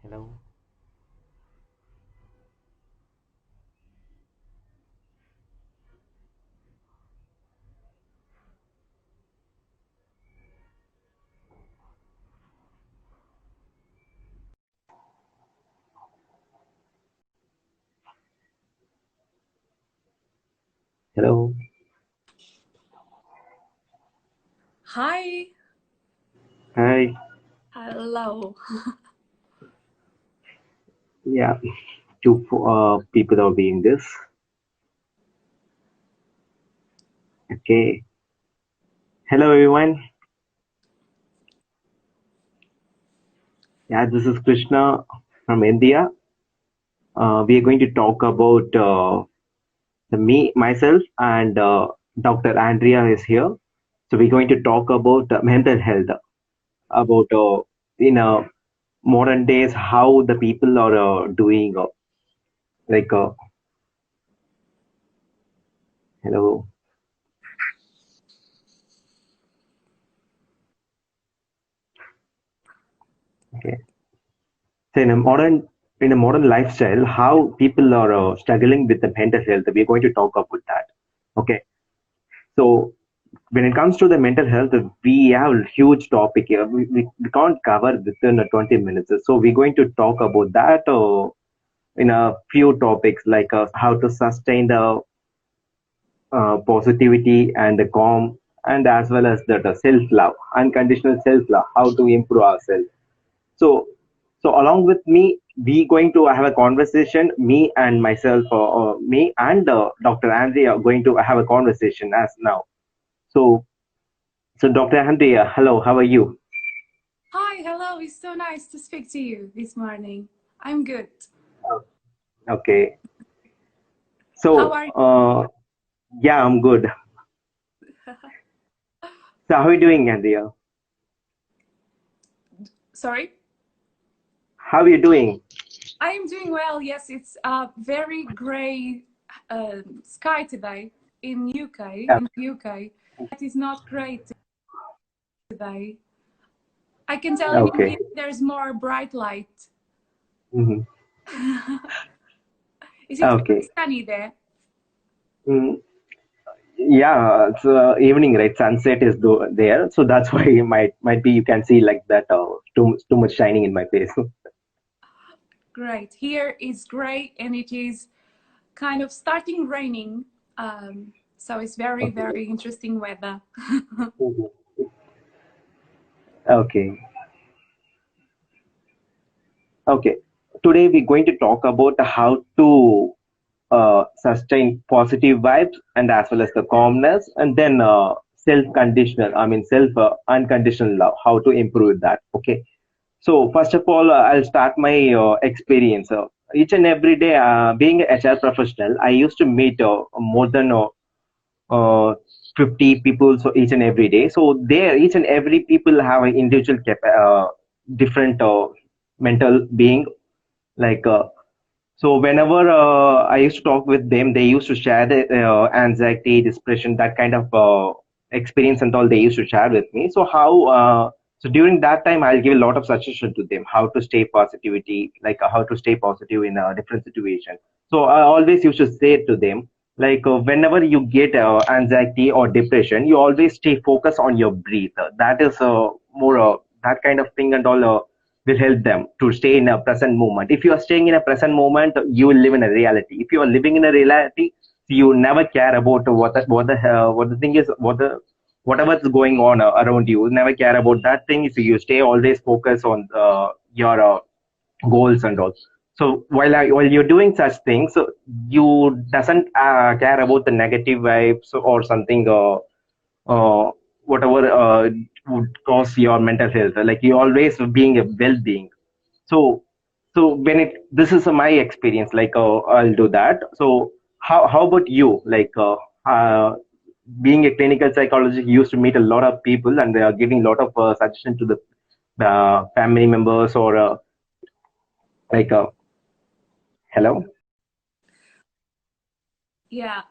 Hello. Hello. Hi. Hi. Hello. Yeah, two people are being this. Okay. Hello, everyone. Yeah, this is Krishna from India. We are going to talk about myself, and Dr. Andrea is here. So we're going to talk about mental health, about in modern days how the people are doing. Like, hello. Okay. So in a modern lifestyle, how people are struggling with the mental health. We're going to talk about that. Okay. So when it comes to the mental health, we have a huge topic here. We can't cover within 20 minutes. So we're going to talk about that in a few topics like how to sustain the positivity and the calm, and as well as that self-love, unconditional self-love, how to improve ourselves. So, so along with me, we going to have a conversation. Me and myself, me and Dr. Andre are going to have a conversation as now. So, so Dr. Andre, hello, how are you? Hi, hello. It's so nice to speak to you this morning. I'm good. Okay. How So, are you? yeah, I'm good. So, how are you doing, Andrea? Sorry? How are you doing? I am doing well. Yes, it's a very gray sky today in UK. Yeah. In UK, it is not great today. I can tell in Okay. India there's more bright light. Hmm. Is it very Okay. sunny there? Mm, yeah, it's evening, right? Sunset is there, so that's why it might be you can see like that too much shining in my face. Great. Here it's gray and it is kind of starting raining. So it's very, Okay. very interesting weather. Mhm. Okay. Okay. Today we're going to talk about how to sustain positive vibes and as well as the calmness, and then self-conditional, I mean self unconditional love, how to improve that. Okay. So first of all, I'll start my experience. Each and every day, being a HR professional, I used to meet more than uh, 50 people so each and every day. So there, each and every people have an individual different mental being. Like so, whenever I used to talk with them, they used to share the anxiety, depression, that kind of experience and all. They used to share with me. So how? So during that time, I'll give a lot of suggestion to them how to stay positivity, like how to stay positive in a different situation. So I always used to say to them, like whenever you get anxiety or depression, you always stay focused on your breath. That is more that kind of thing and all. Will help them to stay in a present moment. If you are staying in a present moment, you will live in a reality. If you are living in a reality, you never care about what the thing is, whatever is going on around you. You never care about that thing. So you stay always focused on your goals and all. So while you're doing such things, so you doesn't care about the negative vibes or something. Whatever would cause your mental health, like you always being a well-being. So so when it this is my experience, like I'll do that. So how about you, like uh, being a clinical psychologist, you used to meet a lot of people and they are giving a lot of suggestion to the family members or like hello. Yeah,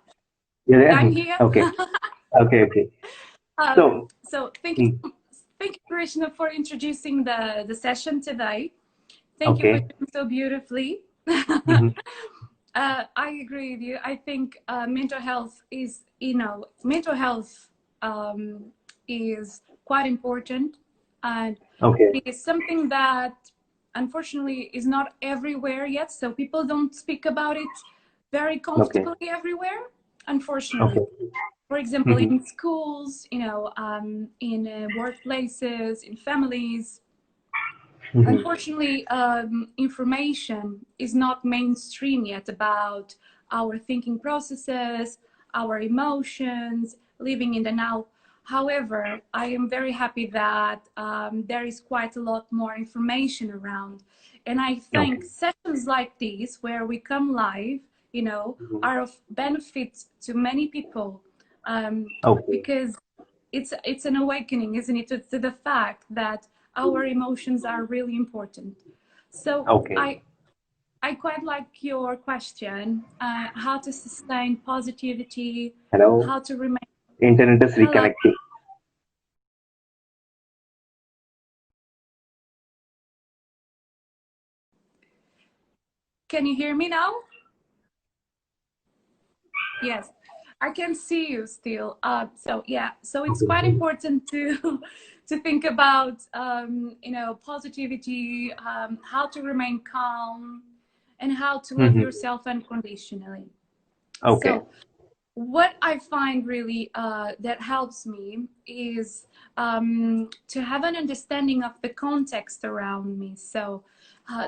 Yeah. I'm here. Okay. Okay. um, So so thank mm, you, thank you, Krishna, for introducing the session today. Thank you for Okay. doing so beautifully. Mm-hmm. I agree with you. I think mental health is, mental health is quite important, and Okay. it is something that unfortunately is not everywhere yet. So people don't speak about it very Okay. comfortably everywhere, unfortunately. Okay. For example, Mm-hmm. in schools, in workplaces, in families, Mm-hmm. unfortunately, information is not mainstream yet about our thinking processes, our emotions, living in the now. However, I am very happy that there is quite a lot more information around. And I think Okay. sessions like these, where we come live, Mm-hmm. are of benefit to many people, Okay. because it's an awakening, isn't it, to the fact that our emotions are really important. So Okay. I quite like your question, how to sustain positivity, Hello. how to remain. Internet is Hello, reconnecting. can you hear me now? Yes, I can see you still. So yeah, so it's quite Okay. important to to think about positivity, how to remain calm, and how to love Mm-hmm. yourself unconditionally. Okay. So what I find really that helps me is to have an understanding of the context around me. So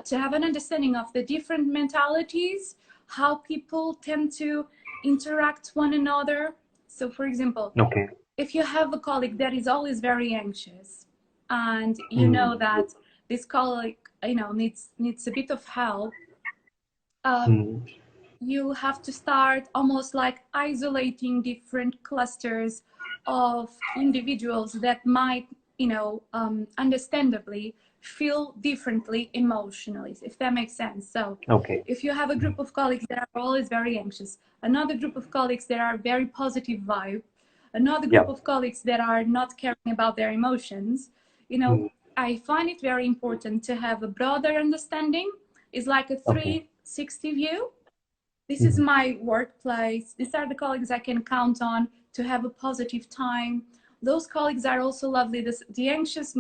to have an understanding of the different mentalities, how people tend to interact one another. So for example, Okay. if you have a colleague that is always very anxious, and you know Mm-hmm. that this colleague needs a bit of help, Mm-hmm. you have to start almost like isolating different clusters of individuals that might, understandably feel differently emotionally, if that makes sense. So Okay. if you have a group of colleagues that are always very anxious, another group of colleagues that are very positive vibe, another group Yeah. of colleagues that are not caring about their emotions, Mm-hmm. I find it very important to have a broader understanding. It's like a Okay. 360 view. This is Mm-hmm. my workplace. These are the colleagues I can count on to have a positive time. Those colleagues are also lovely. The anxious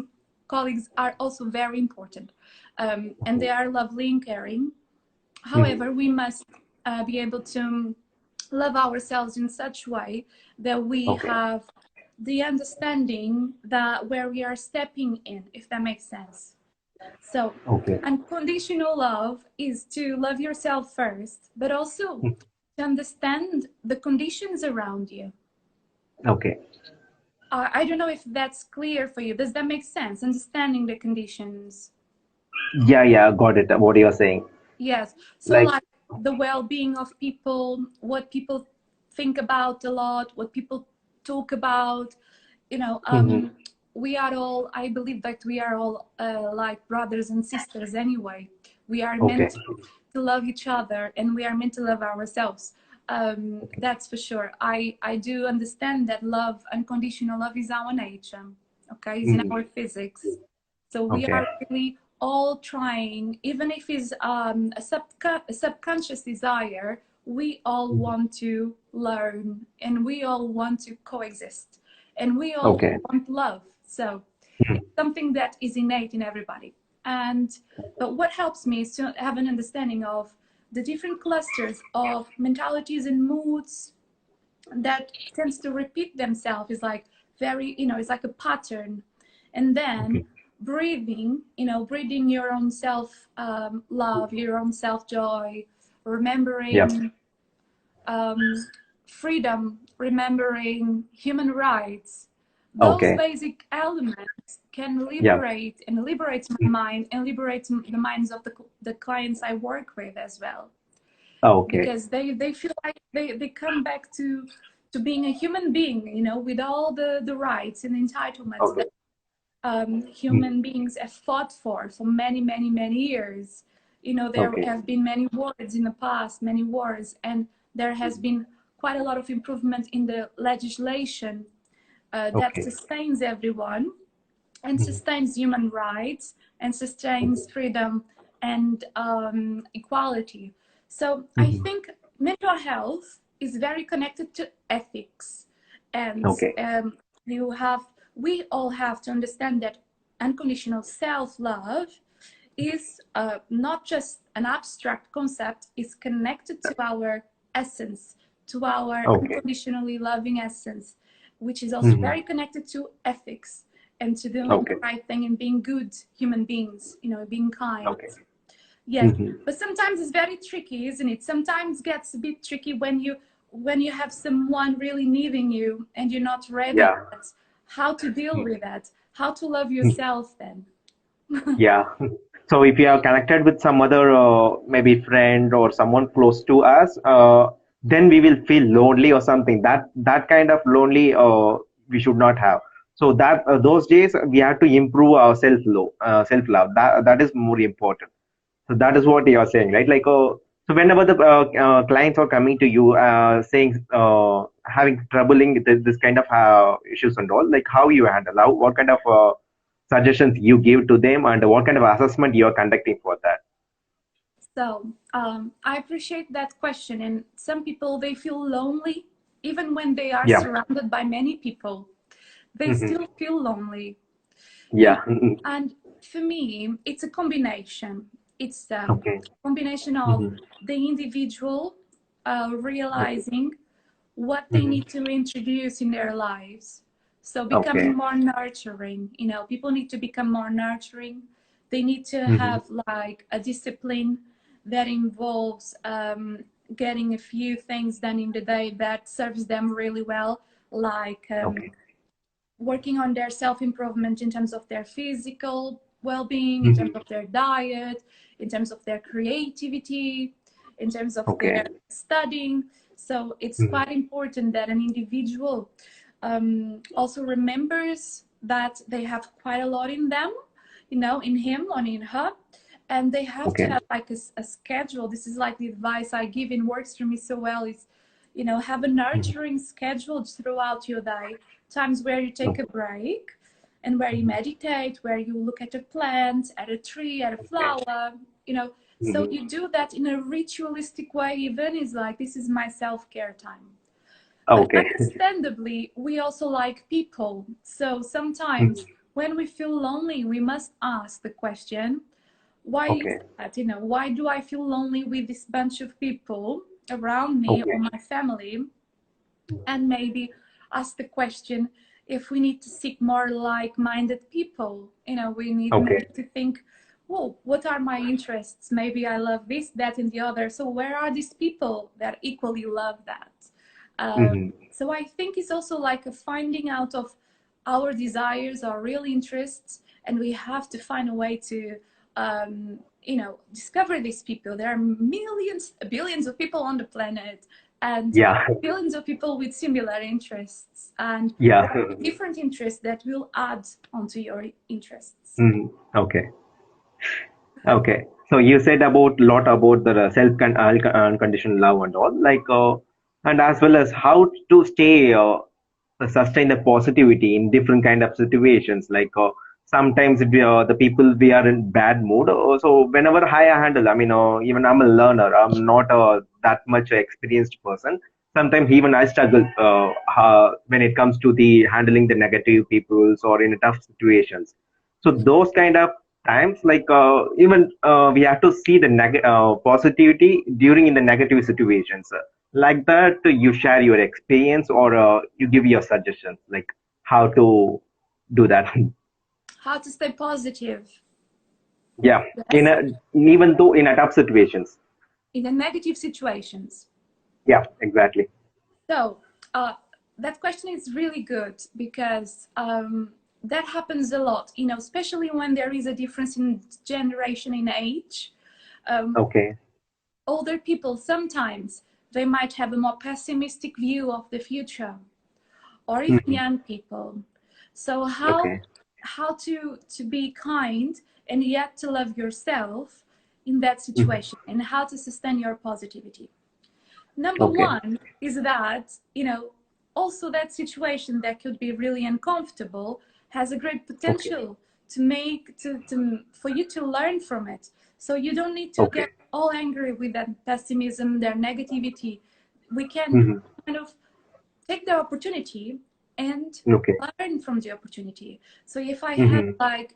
colleagues are also very important, and Okay. they are lovely and caring. Mm-hmm. However, we must be able to love ourselves in such way that we Okay. have the understanding that where we are stepping in, if that makes sense. So, Okay. unconditional love is to love yourself first, but also Mm. to understand the conditions around you. Okay. I don't know if that's clear for you. Does that make sense? Understanding the conditions. Yeah, yeah, got it. What you're saying. Yes. So, Like, like the well being of people, what people think about a lot, what people talk about, you know, mm-hmm. um, we are all, I believe that we are all like brothers and sisters anyway. We are Okay. meant to love each other, and we are meant to love ourselves. Okay. That's for sure. I do understand that love, unconditional love, is our nature. Okay, it's in Mm-hmm. our physics. So we Okay. are really all trying, even if it's a subconscious desire. We all Mm-hmm. want to learn, and we all want to coexist, and we all Okay. want love. So Mm-hmm. it's something that is innate in everybody. And but what helps me is to have an understanding of the different clusters of mentalities and moods that tends to repeat themselves. Is like very, it's like a pattern. And then Okay. breathing, breathing your own self love, your own self joy, Yeah. remembering um, freedom, remembering human rights. Those Okay. basic elements can Yeah. liberate my mind, and liberate the minds of the clients I work with as well, Okay. because they feel like they come back to being a human being, with all the rights and entitlements Okay. that Mm. human beings have fought for many, many, many years. There Okay. have been many wars in the past, many wars, and there has been quite a lot of improvement in the legislation that Okay. sustains everyone, and Mm. sustains human rights, and Okay. sustains freedom, and equality. So I Mhm. think mental health is very connected to ethics, and Okay. you have we all have to understand that unconditional self-love is not just an abstract concept, it's connected to our essence, to our Okay. unconditionally loving essence, which is also Mhm. very connected to ethics and to doing the Okay. right thing and being good human beings, being kind. Okay. Yes, Mhm. but sometimes it's very tricky, isn't it? Sometimes gets a bit tricky when you have someone really needing you and you're not ready Yeah. yet. How to deal Mm. with that? How to love Mm. yourself then? Yeah. So if you are connected with some other maybe friend or someone close to us, then we will feel lonely or something. That kind of lonely we should not have. So that those days we have to improve our self love. That is more important. So that is what you are saying, right? Like, so whenever the clients are coming to you, saying, having troubling this kind of issues and all, like how you handle, what kind of suggestions you give to them, and what kind of assessment you are conducting for that. So I appreciate that question. And some people, they feel lonely even when they are Yeah. surrounded by many people. They Hmm. still feel lonely, Yeah. Hmm. And for me, it's a combination. It's a Okay. combination of Hmm. the individual Okay. realizing what they Hmm. need to introduce in their lives. So becoming Okay. more nurturing, people need to become more nurturing. They need to Hmm. have like a discipline that involves getting a few things done in the day that serves them really well, like Okay. working on their self-improvement in terms of their physical well-being, in terms Hmm. of their diet, in terms of their creativity, in terms of Okay. their studying. So it's Hmm. quite important that an individual also remembers that they have quite a lot in them, in him or in her. And they have to Okay. have like a schedule. This is like the advice I give and works for me so well is, have a Hmm. nurturing schedule throughout your day, times where you take a Okay. break and where you Hmm. meditate, where you look at a plant, at a tree, at a Okay. flower, so Hmm. you do that in a ritualistic way. Even is like, this is my self-care time. But Okay. understandably, we also like people. So sometimes Hmm. when we feel lonely, we must ask the question, why is Okay. that? Why do I feel lonely with this bunch of people around me or Okay. my family? And maybe ask the question if we need to seek more like-minded people. We need maybe Okay. to think, well, what are my interests? Maybe I love this, that, and the other. So where are these people that equally love that? Hmm. So I think it's also like a finding out of our desires, our real interests, and we have to find a way to discover these people. There are millions, billions of people on the planet, and Yeah. billions of people with similar interests and Yeah. different interests that will add onto your interests. Hmm. Okay. Okay. So you said about lot about the unconditional love and all, like, and as well as how to stay sustain the positivity in different kind of situations. Like, sometimes the people we are in bad mood. So whenever I handle, I mean, even I'm a learner. I'm not that much experienced person. Sometimes even I struggle when it comes to the handling the negative peoples or in tough situations. So those kind of times, like, even we have to see the positivity during in the negative situations. Like that, you share your experience or you give your suggestions, like how to do that. How to stay positive? Yeah, in Yes, a, even though in a tough situations. in the negative situations. Yeah, exactly. So that question is really good because that happens a lot, especially when there is a difference in generation in age. Um, Okay. Older people sometimes they might have a more pessimistic view of the future, or even Hmm. young people. So Okay. how to be kind and yet to love yourself in that Hmm. situation, and how to sustain your positivity. Number Okay. one is that, also that situation that could be really uncomfortable has a great Okay. potential for you to learn from it. So you don't need to Okay. get all angry with that pessimism, their negativity. We can Mm-hmm. kind of take the opportunity and Okay. learn from the opportunity. So if I have Mm-hmm. like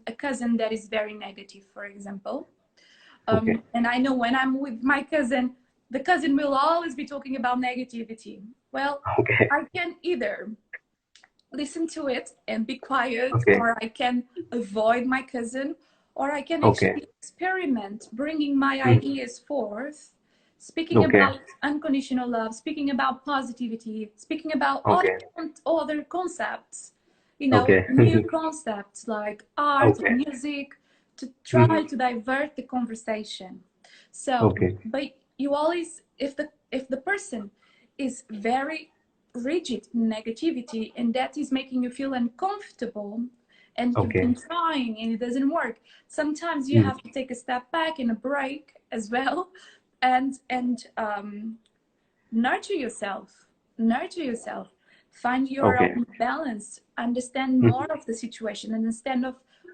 a cousin that is very negative, for example, Okay. and I know when I'm with my cousin, the cousin will always be talking about negativity. Well, Okay. I can either listen to it and be quiet, Okay. or I can avoid my cousin, or I can Okay. actually experiment bringing my Mm. ideas forth, speaking Okay. about unconditional love, speaking about positivity, speaking about Okay. other concepts, you know, Okay. new concepts like art Okay. and music, to Mm-hmm. try to divert the conversation. So, Okay. but you always, if the person is very rigid negativity and that is making you feel uncomfortable and you've Okay. been trying and it doesn't work, sometimes you Mm. have to take a step back and a break as well, and nurture yourself, find your Okay. own balance, understand more Mm-hmm. of the situation, understand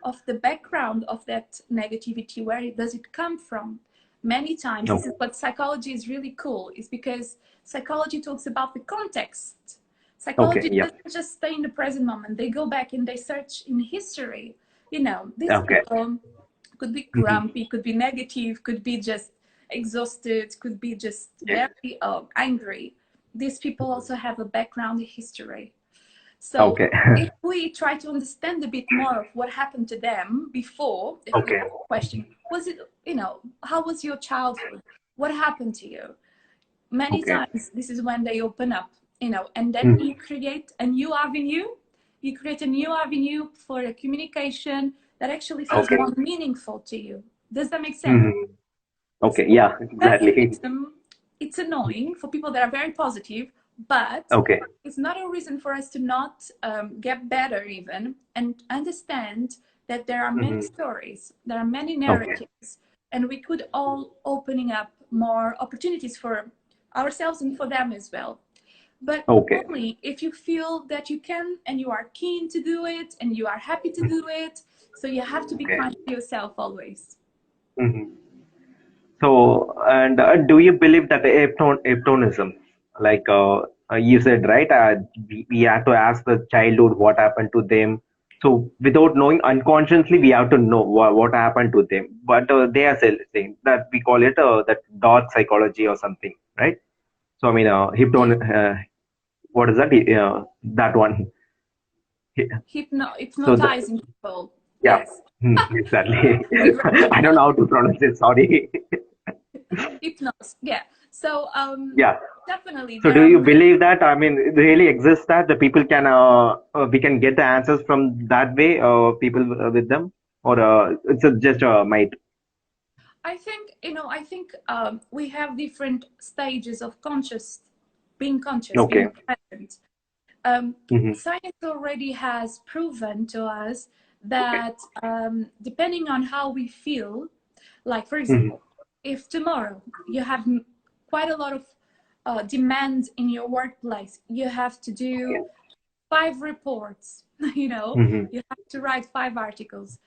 of the background of that negativity, where does it come from. Many times this Okay. is what psychology is really cool, is because psychology talks about the context. Okay. Psychology Yeah. doesn't just stay in the present moment, they go back and they search in history. You know, these Okay. people could be Mm-hmm. grumpy, could be negative, could be just exhausted, could be just Yes. very angry. These people also have a background history. So Okay. if we try to understand a bit more of what happened to them before, if we Okay. ask the question, was it, you know, how was your childhood? What happened to you? Many Okay. times this is when they open up, you know, and then Mm. you create a new avenue. You create a new avenue for a communication that actually feels Okay. more meaningful to you. Does that make sense? Mm-hmm. Okay. So Yeah. Exactly. pessimism, it's annoying for people that are very positive, but Okay. it's not a reason for us to not get better even and understand that there are many Mm-hmm. stories, there are many Okay. narratives, and we could all opening up more opportunities for ourselves and for them as well. But Okay. only if you feel that you can and you are keen to do it and you are happy to do it. So you have to be Okay. kind to yourself always. Mm-hmm. So, and do you believe that hypnotism, like you said, right? We have to ask the childhood what happened to them. So, without knowing, unconsciously, we have to know what happened to them. But they are saying that we call it that dark psychology or something, right? So, I mean, Yeah. what is that? That one. So, Hypnotizing people. yeah, Yes. exactly. With I don't know how to pronounce it. Sorry. hypnosis. Yeah. So Yeah. definitely So there do Yeah. are you many. believe that? I mean, it really exists that the people can we can get the answers from that way, people with them, or it's just a might. I think, you know, I think we have different stages of conscious, Okay. being present. Um, Hmm. Science already has proven to us Okay. that depending on how we feel, like for Hmm. example, if tomorrow you have quite a lot of demands in your workplace, you have to do Okay. 5 reports, you know, Hmm. you have to write 5 articles.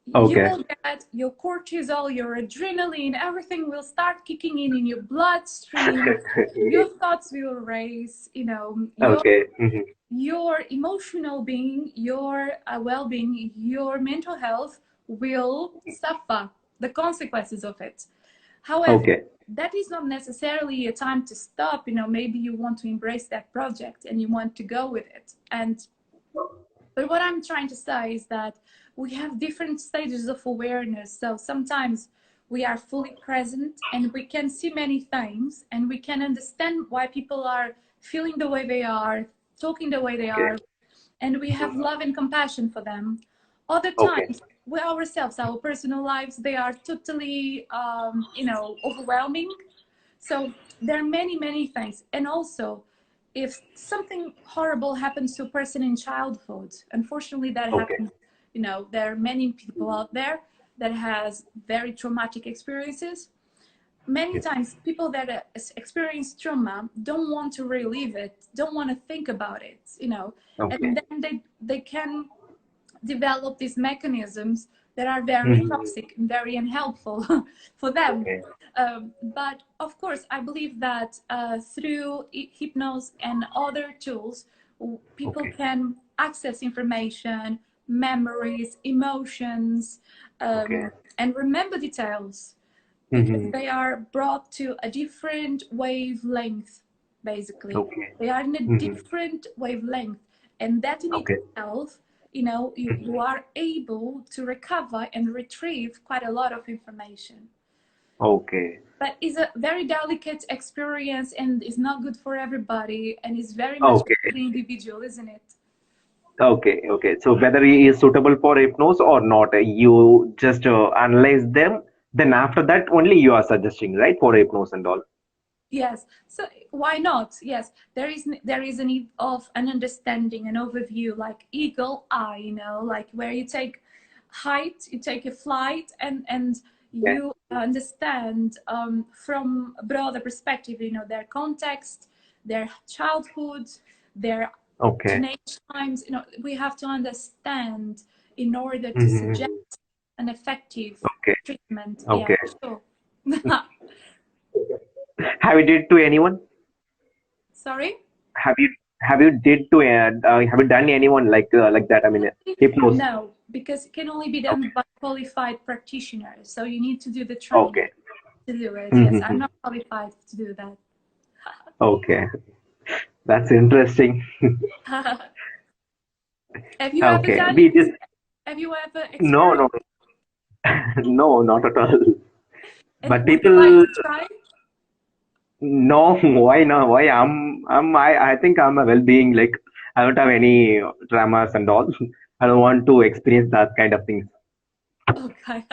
You Okay. will get your cortisol, your adrenaline, everything will start kicking in your bloodstream. Your thoughts will race, you know, Okay. Hmm. your emotional being, your well-being, your mental health will suffer the consequences of it. However, Okay. that is not necessarily a time to stop. You know, maybe you want to embrace that project and you want to go with it. And but what I'm trying to say is that we have different stages of awareness. So sometimes we are fully present and we can see many things and we can understand why people are feeling the way they are, talking the way they Okay. are, and we have love and compassion for them. Other Okay. times, we ourselves, our personal lives, they are totally, you know, overwhelming. So there are many, many things. And also, if something horrible happens to a person in childhood, unfortunately, that Okay. happens. You know, there are many people out there that has very traumatic experiences. Many Yes. times, people that experience trauma don't want to relive it, don't want to think about it. You know, Okay. and then they can develop these mechanisms that are very toxic and very unhelpful for them. Okay. But of course, I believe that through hypnosis and other tools, people Okay. can access information, memories, emotions, Okay. and remember details because Mm-hmm. they are brought to a different wavelength, basically. Okay. They are in a Mm-hmm. different wavelength. And that in Okay. itself, you are able to recover and retrieve quite a lot of information. Okay. But it's a very delicate experience and it's not good for everybody and it's very much Okay. the individual, isn't it? Okay. Okay. So whether he is suitable for hypnosis or not, you just analyze them. Then after that, only you are suggesting, right, for hypnosis and all. Yes. So why not? Yes, there is a need of an understanding, an overview, like eagle eye, like where you take height, you take a flight, and Yeah. you understand from a broader perspective, their context, their childhood, their Okay. teenage times. We have to understand in order to suggest Mm-hmm. an effective Okay. treatment. Yeah, Okay. sure. Have you did to anyone? Sorry. Have you have you did to have you done anyone like that? I mean, hypnosis. No, because it can only be done Okay. by qualified practitioners. So you need to do the training Okay. to do it. Yes, I'm Mm-hmm. not qualified to do that. Okay. That's interesting. Have you ever Okay. done We it? just Have you ever no, no, experienced? no, not at all. And But would you like people, to try? no, why not? Why I think I'm a well-being. Like I don't have any dramas and all. I don't want to experience that kind of things. Okay.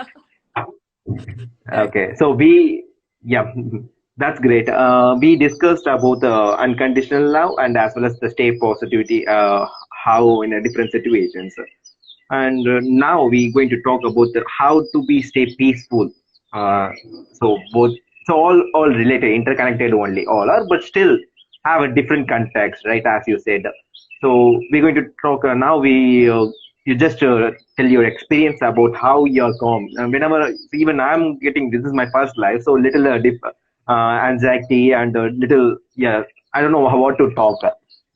Very Okay, so yeah, that's great. We discussed about the unconditional love and as well as the stay positivity, how in a different situations. And now we're going to talk about how to be stay peaceful. Uh, so both, so all related, interconnected only, all are, but still have a different context, right? As you said. So we're going to talk now. You just tell your experience about how you're calm. Whenever even I'm getting this is my first life, so little anxiety and little yeah, I don't know what to talk.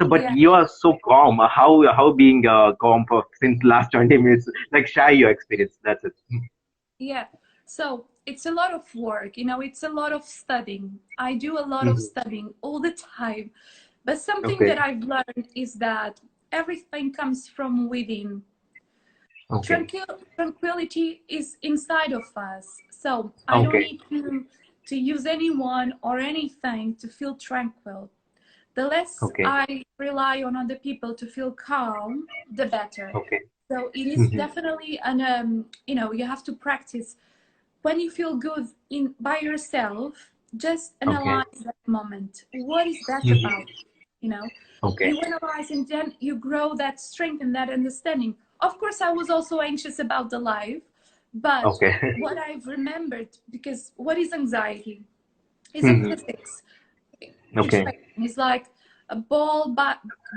So, but yeah, you are so calm. How being calm for since last 20 minutes? Like share your experience. That's it. yeah. So it's a lot of work. It's a lot of studying. I do a lot of Mhm. studying all the time. But something that Okay. I've learned is that everything comes from within. Okay. Tranquility is inside of us. So I don't Okay. need to use anyone or anything to feel tranquil. The less Okay. I rely on other people to feel calm, the better. Okay. So it is Hmm. definitely you have to practice. When you feel good in by yourself, just Okay. analyze that moment. What is that Hmm. about? you know Okay. you analyze and then you grow that strength and that understanding. Of course, I was also anxious about the life, but Okay. what I've remembered, because what is anxiety is a Hmm. physics Okay. equation. It's like a ball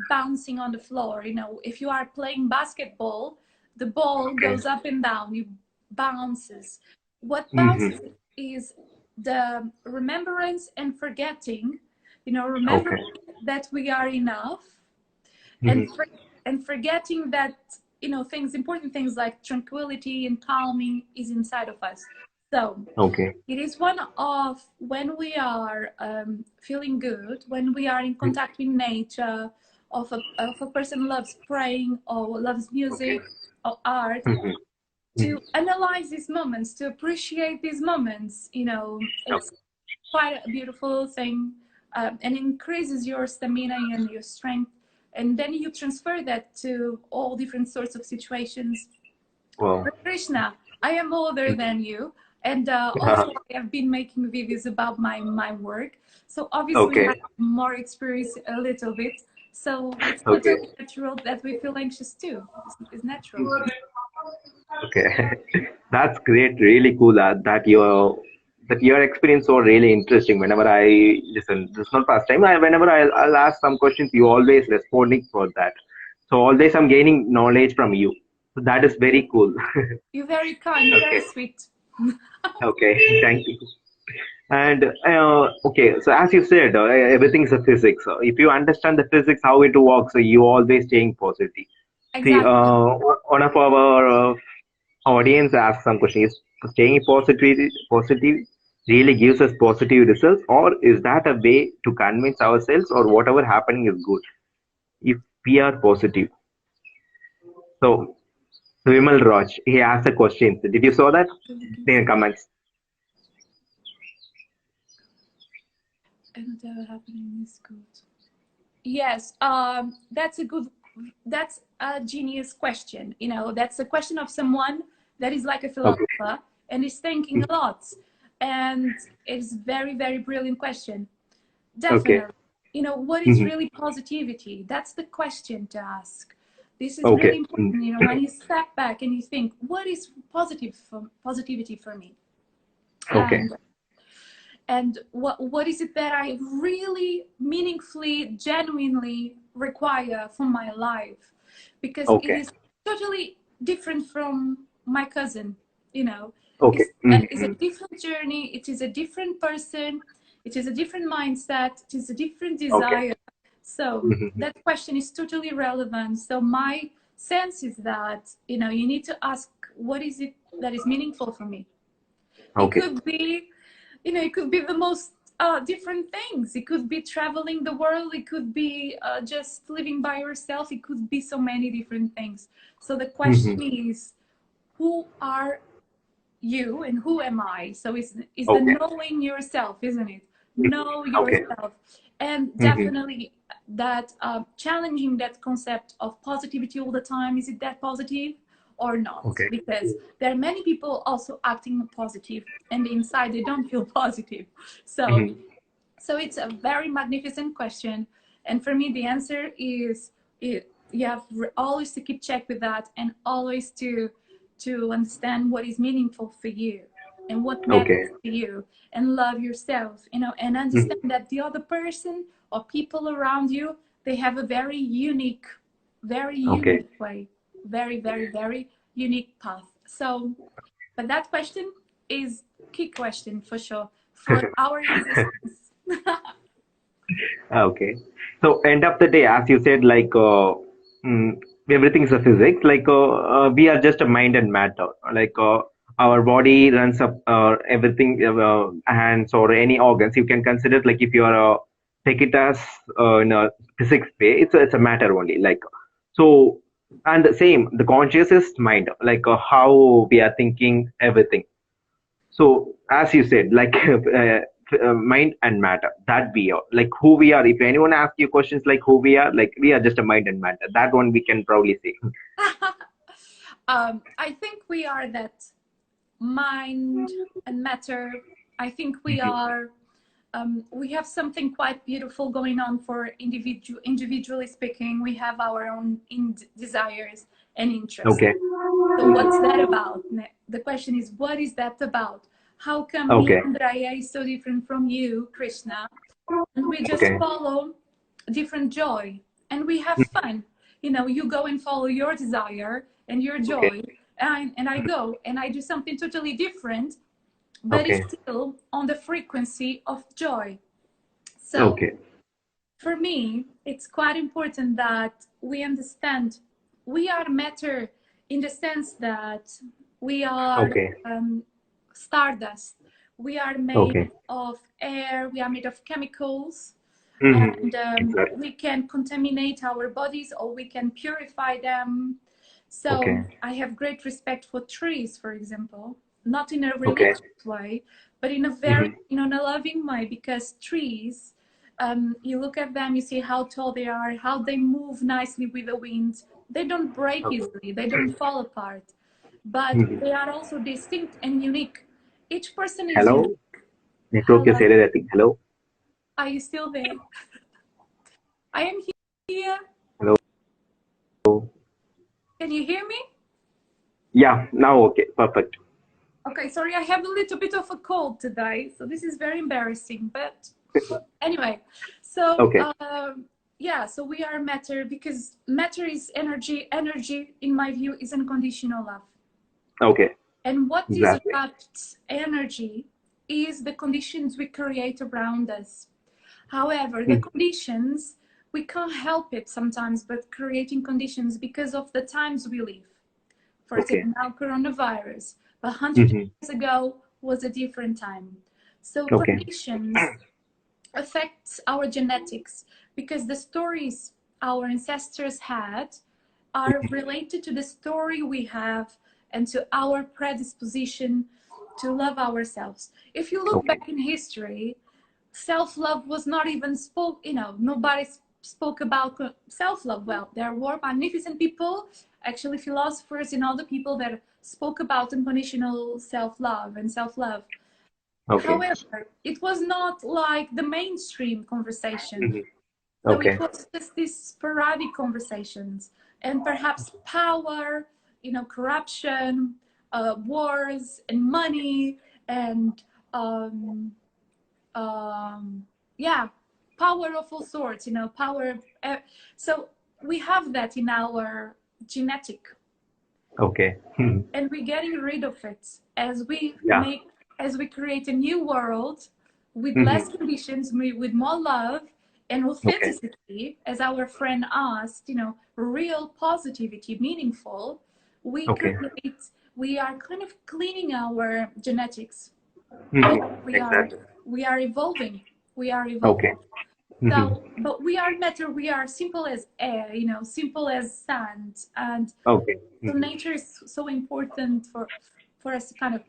bouncing on the floor. If you are playing basketball, the ball Okay. goes up and down, you bounces. What Hmm. bounces is the remembrance and forgetting, remembering Okay. that we are enough, and Hmm. and forgetting that important things like tranquility and calming is inside of us. So Okay. it is one of when we are feeling good, when we are in contact with nature, of a person loves praying or loves Okay. music or art, Hmm. Hmm. to analyze these moments, to appreciate these moments. It's Okay. quite a beautiful thing, and increases your stamina and your strength. And then you transfer that to all different sorts of situations. Wow. Krishna, I am older than you, and also I have been making videos about my work. So obviously I Okay. have more experience a little bit. So it's Okay. totally natural that we feel anxious too. It's natural. Okay. That's great. Really cool that your experience so really interesting. Whenever I listen, this is not first time. Whenever I'll ask some questions, you always responding for that. So always I'm gaining knowledge from you. So that is very cool. You're very kind. You're very Okay. sweet. Okay. Thank you. And okay, so as you said, everything is a physics. If you understand the physics, how it works, you always staying positive. See, Exactly. one of our audience asked some question: Is staying positive really gives us positive results, or is that a way to convince ourselves, or whatever happening is good if we are positive? So, Vimal Raj, he asked a question. Did you saw that in the comments? And whatever happening is good. Yes, that's a genius question. You know, that's a question of someone that is like a Okay. philosopher and is thinking a lot. And it's very, very brilliant question. Okay. Definitely. You know, what is Mhm. really positivity? That's the question to ask. This is really Okay. Mm. important, you know, when you step back and you think, what is positivity for me? Okay. And what is it that I really meaningfully, genuinely require for my life? Because it Okay. is totally different from my cousin, you know. Okay. It's a Mhm. different journey, it is a different person, it is a different mindset, it is a different Okay. desire. So Mhm. that question is totally relevant. So my sense is that, you know, you need to ask, what is it that is meaningful for me? It Okay. could be, you know, it could be the most different things. It could be traveling the world. It could be just living by yourself. It could be so many different things. So the question Mhm. is, who are you and who am I? So it's the Okay. knowing yourself, isn't it? Know Okay. yourself. And Mhm. definitely that challenging that concept of positivity all the time. Is it that positive or not? Okay. Because there are many people also acting positive and inside they don't feel positive. So Mhm. so it's a very magnificent question. And for me, the answer is you have always to keep check with that and always to understand what is meaningful for you and what Okay. matters to you and love yourself, you know, and Mhm. understand that the other person or people around you, they have a very Okay. unique way, very unique path. So, but that question is key question for sure for our existence. Okay. So end of the day, as you said, like mm, everything is a physics. Like we are just a mind and matter. Like our body runs up everything, hands or any organs. You can consider it like if you are take it as in a physics way, it's a matter only. Like so, and the same, the conscious is mind. Like how we are thinking everything. So, as you said, like mind and matter, that we are, like who we are. If anyone asks you questions like who we are, like we are just a mind and matter. That one we can proudly say. I think we are that mind and matter. I think Mhm. we have something quite beautiful going on for individually speaking. We have our own desires and interests. Okay. So what's that about? The question is, what is that about? How come me, Okay. Andrea, is so different from you, Krishna? And we just Okay. follow different joy and we have fun. You know, you go and follow your desire and your Okay. joy, and I go and I do something totally different, but it's Okay. still on the frequency of joy. So Okay. for me, it's quite important that we understand we are matter in the sense that we are Okay. stardust. We are made Okay. of air, we are made of chemicals, Mm-hmm. and Exactly. we can contaminate our bodies or we can purify them. So Okay. I have great respect for trees, for example, not in a Okay. religious way, but in a very, Mm-hmm. you know, in a loving way, because trees, you look at them, you see how tall they are, how they move nicely with the wind. They don't break Okay. easily, they don't fall apart, but Mm-hmm. they are also distinct and unique. Each person is unique. Hello. Network is Hello, error, I think. Hello. are you still there? I am here. Hello. Can you hear me? Yeah. Now okay. Perfect. Okay, sorry, I have a little bit of a cold today, so this is very embarrassing. But anyway, so Okay. yeah, so we are matter because matter is energy. Energy, in my view, is unconditional love. Okay. And what Exactly. disrupts energy is the conditions we create around us. However, the Mhm. conditions, we can't help it sometimes, but creating conditions because of the times we live. For Okay. example, now coronavirus, 100 Hmm. years ago was a different time. So Okay. conditions affect our genetics because the stories our ancestors had are related to the story we have and to our predisposition to love ourselves. If you look Okay. back in history, self-love was not even spoke, nobody spoke about self-love. Well, there were magnificent people, actually philosophers and all the people that spoke about unconditional self-love and self-love. Okay. However, it was not like the mainstream conversation. Hmm. So it Okay. was just these sporadic conversations and perhaps power, corruption, wars and money and um, yeah, power of all sorts, power. So we have that in our genetic, Okay. Mhm. and we're getting rid of it as we Yeah. make, as we create a new world with less Hmm. conditions, with more love and Okay. authenticity, as our friend asked, real positivity, meaningful. We Okay. create, we are kind of cleaning our genetics. Hmm. Yeah, we are, Exactly. we are evolving, we are Okay. evolving. Hmm. So, but we are matter, we are simple as air, simple as sand. And Okay. so Hmm. nature is so important for us to kind of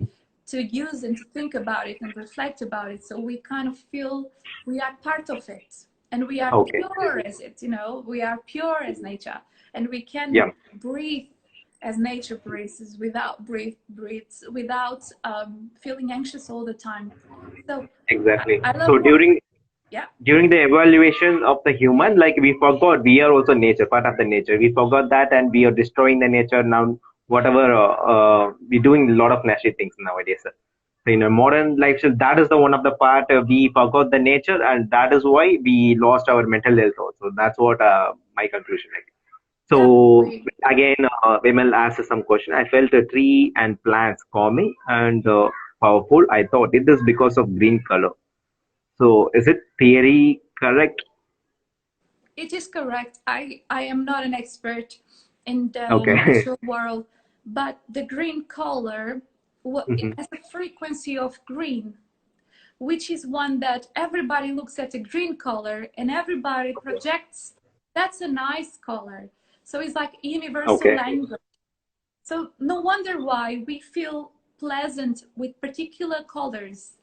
to use and to think about it and reflect about it. So we kind of feel we are part of it and we are Okay. pure as it, we are pure as nature and we can Yeah. breathe as nature breathes without breathes without feeling anxious all the time. So Exactly. I love So what, yeah. during the evaluation of the human, like we forgot we are also nature, part of the nature. We forgot that, and we are destroying the nature now. Whatever we're doing, a lot of nasty things nowadays. So in a modern lifestyle, that is the one of the part we forgot the nature, and that is why we lost our mental health also. That's what my conclusion is. So Definitely. again, Vimal asked some question. I felt a tree and plants calming and powerful. I thought it is because of green color. So is it theory correct? It is correct. I am not an expert in the Okay. natural world, but the green color it Mhm. has a frequency of green, which is one that everybody looks at a green color and everybody projects that's a nice color. So it's like universal Okay. language. So no wonder why we feel pleasant with particular colors.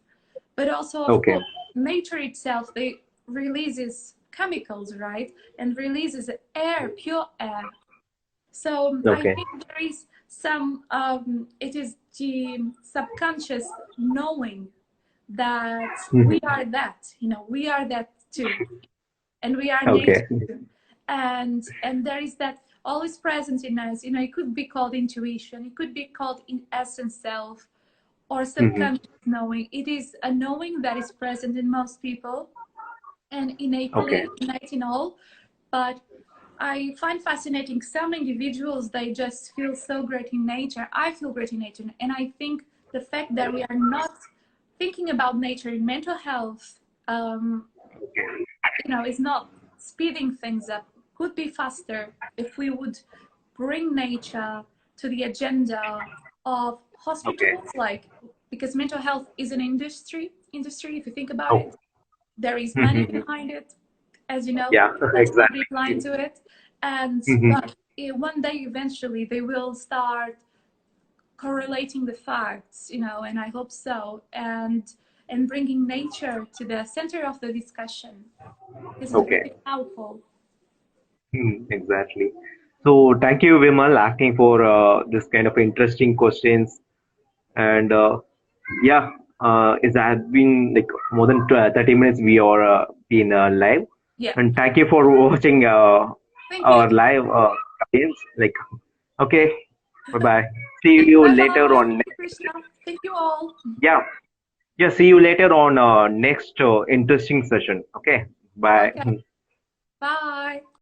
But also, of Okay. course, nature itself, they releases chemicals, right? And releases air, pure air. So I Okay. think there is some, it is the subconscious knowing that we Mhm. are that, we are that too. And we are nature Okay. too. And there is that always present in us, it could be called intuition, it could be called in essence self, or Mhm. subconscious knowing. It is a knowing that is present in most people and Okay. innate in all. But I find fascinating some individuals, they just feel so great in nature. I feel great in nature. And I think the fact that we are not thinking about nature in mental health, is not speeding things up, could be faster if we would bring nature to the agenda of Okay. hospitals, like, because mental health is an industry if you think about Oh. it. There is money Mhm. behind it, as you know, Yeah. let's put Exactly. it line to it. And Mhm. but one day eventually they will start correlating the facts, and I hope so, and bringing nature to the center of the discussion. This is Okay. really powerful. Exactly. So thank you, Vimal, asking for this kind of interesting questions. And yeah, it has been like more than 30 minutes we are been live. Yeah. And thank you for watching Thank you. our live audience. Like, okay, bye bye. See Thank you Bye later bye. on. Krishna. Thank you all. Yeah, yeah. See you later on next interesting session. Okay, bye. Okay. Bye.